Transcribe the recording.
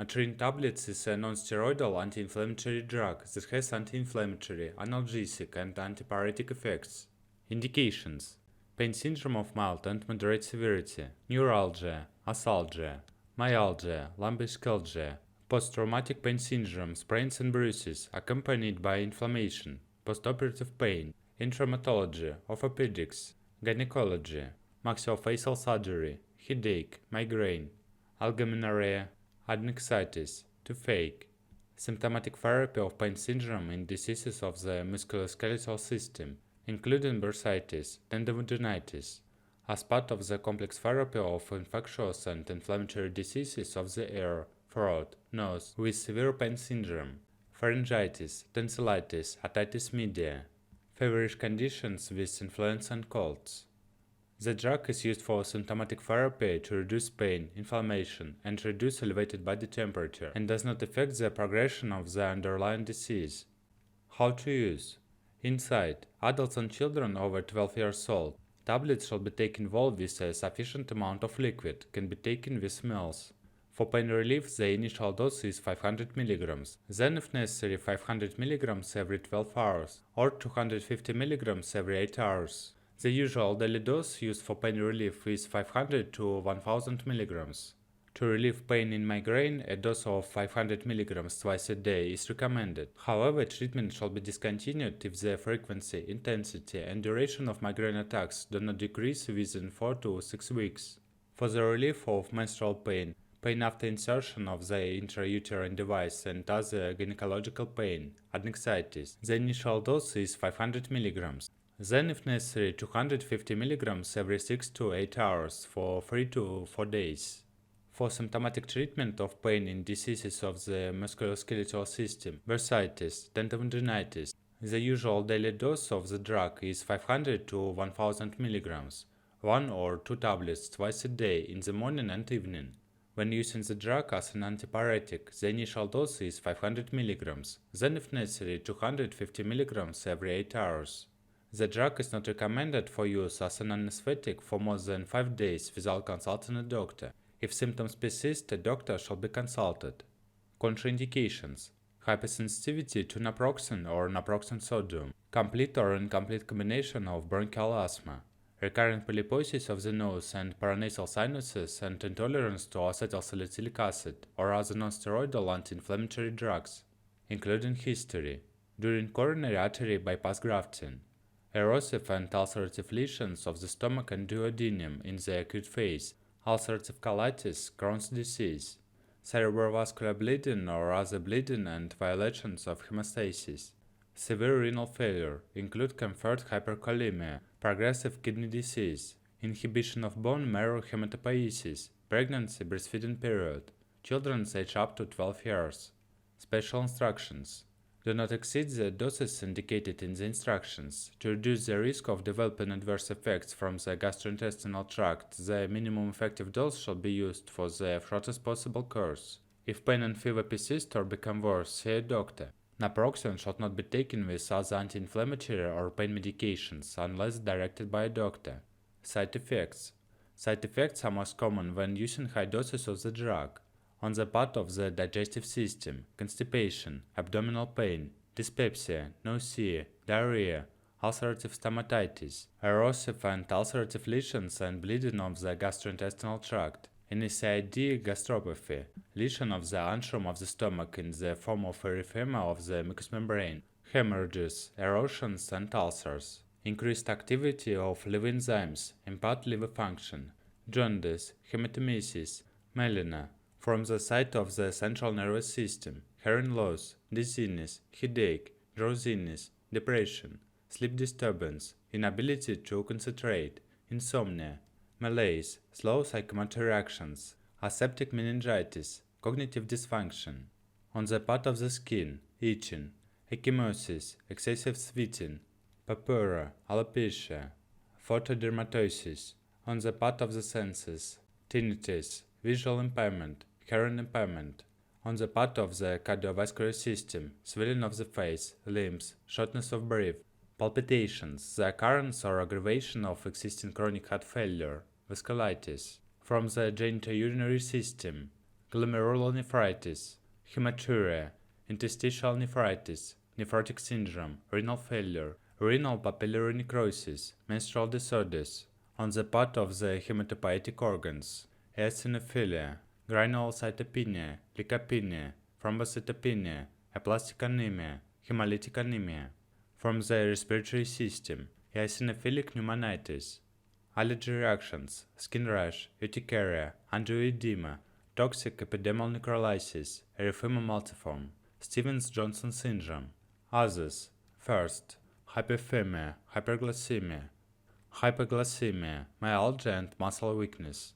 Motrin tablets is a non-steroidal anti-inflammatory drug that has anti-inflammatory, analgesic, and antipyretic effects. Indications: pain syndrome of mild and moderate severity, neuralgia, arthralgia, myalgia, lumbosacalgia, post-traumatic pain syndrome, sprains and bruises accompanied by inflammation, postoperative pain, in traumatology, orthopedics, gynecology, maxillofacial surgery, headache, migraine, algomenorrhea, adnexitis, toothache, symptomatic therapy of pain syndrome in diseases of the musculoskeletal system, including bursitis, tendinopathitis, as part of the complex therapy of infectious and inflammatory diseases of the ear, throat, nose with severe pain syndrome, pharyngitis, tonsillitis, otitis media, feverish conditions with influenza and colds. The drug is used for symptomatic therapy to reduce pain, inflammation, and reduce elevated body temperature, and does not affect the progression of the underlying disease. How to use? Inside, adults and children over 12 years old. Tablets should be taken whole with a sufficient amount of liquid, can be taken with meals. For pain relief, the initial dose is 500 mg, then if necessary 500 mg every 12 hours, or 250 mg every 8 hours. The usual daily dose used for pain relief is 500 to 1000 mg. To relieve pain in migraine, a dose of 500 mg twice a day is recommended. However, treatment shall be discontinued if the frequency, intensity, and duration of migraine attacks do not decrease within 4 to 6 weeks. For the relief of menstrual pain, pain after insertion of the intrauterine device, and other gynecological pain, adnexitis, the initial dose is 500 mg. Then, if necessary, 250 mg every 6 to 8 hours for 3 to 4 days. For symptomatic treatment of pain in diseases of the musculoskeletal system, bursitis, tendinopathitis, the usual daily dose of the drug is 500 to 1000 mg, 1 or 2 tablets twice a day in the morning and evening. When using the drug as an antipyretic, the initial dose is 500 mg, then if necessary 250 mg every 8 hours. The drug is not recommended for use as an anesthetic for more than 5 days without consulting a doctor. If symptoms persist, a doctor shall be consulted. Contraindications: hypersensitivity to naproxen or naproxen sodium, complete or incomplete combination of bronchial asthma, recurrent polyposis of the nose and paranasal sinuses, and intolerance to acetylsalicylic acid or other non-steroidal anti-inflammatory drugs, including history, during coronary artery bypass grafting, erosive and ulcerative lesions of the stomach and duodenum in the acute phase, ulcerative colitis, Crohn's disease, cerebrovascular bleeding or other bleeding and violations of hemostasis, severe renal failure, include conferred hyperkalemia, progressive kidney disease, inhibition of bone marrow hematopoiesis, pregnancy, breastfeeding period, children aged up to 12 years. Special instructions: do not exceed the doses indicated in the instructions. To reduce the risk of developing adverse effects from the gastrointestinal tract, the minimum effective dose should be used for the shortest possible course. If pain and fever persist or become worse, see a doctor. Naproxen should not be taken with other anti-inflammatory or pain medications unless directed by a doctor. Side effects: side effects are most common when using high doses of the drug. On the part of the digestive system, constipation, abdominal pain, dyspepsia, nausea, diarrhea, ulcerative stomatitis, erosive and ulcerative lesions and bleeding of the gastrointestinal tract, NSAID gastropathy, lesion of the antrum of the stomach in the form of erythema of the mucous membrane, hemorrhages, erosions and ulcers, increased activity of liver enzymes, impaired liver function, jaundice, hematemesis, melena, from the site of the central nervous system, hearing loss, dizziness, headache, drowsiness, depression, sleep disturbance, inability to concentrate, insomnia, malaise, slow psychomotor reactions, aseptic meningitis, cognitive dysfunction. On the part of the skin, itching, ecchymosis, excessive sweating, purpura, alopecia, photodermatosis. On the part of the senses, tinnitus, visual impairment, hearing impairment. On the part of the cardiovascular system, swelling of the face, limbs, shortness of breath, palpitations, the occurrence or aggravation of existing chronic heart failure, vasculitis. From the genitourinary system, glomerulonephritis, hematuria, interstitial nephritis, nephrotic syndrome, renal failure, renal papillary necrosis, menstrual disorders on the part of the hematopoietic organs, eosinophilia, granulocytopenia, leukopenia, thrombocytopenia, aplastic anemia, hemolytic anemia. From the respiratory system, eosinophilic pneumonitis, allergy reactions, skin rash, urticaria, angioedema, toxic epidermal necrolysis, erythema multiforme, Stevens-Johnson syndrome. Others. First, hyperthermia, hyperglycemia, myalgia and muscle weakness.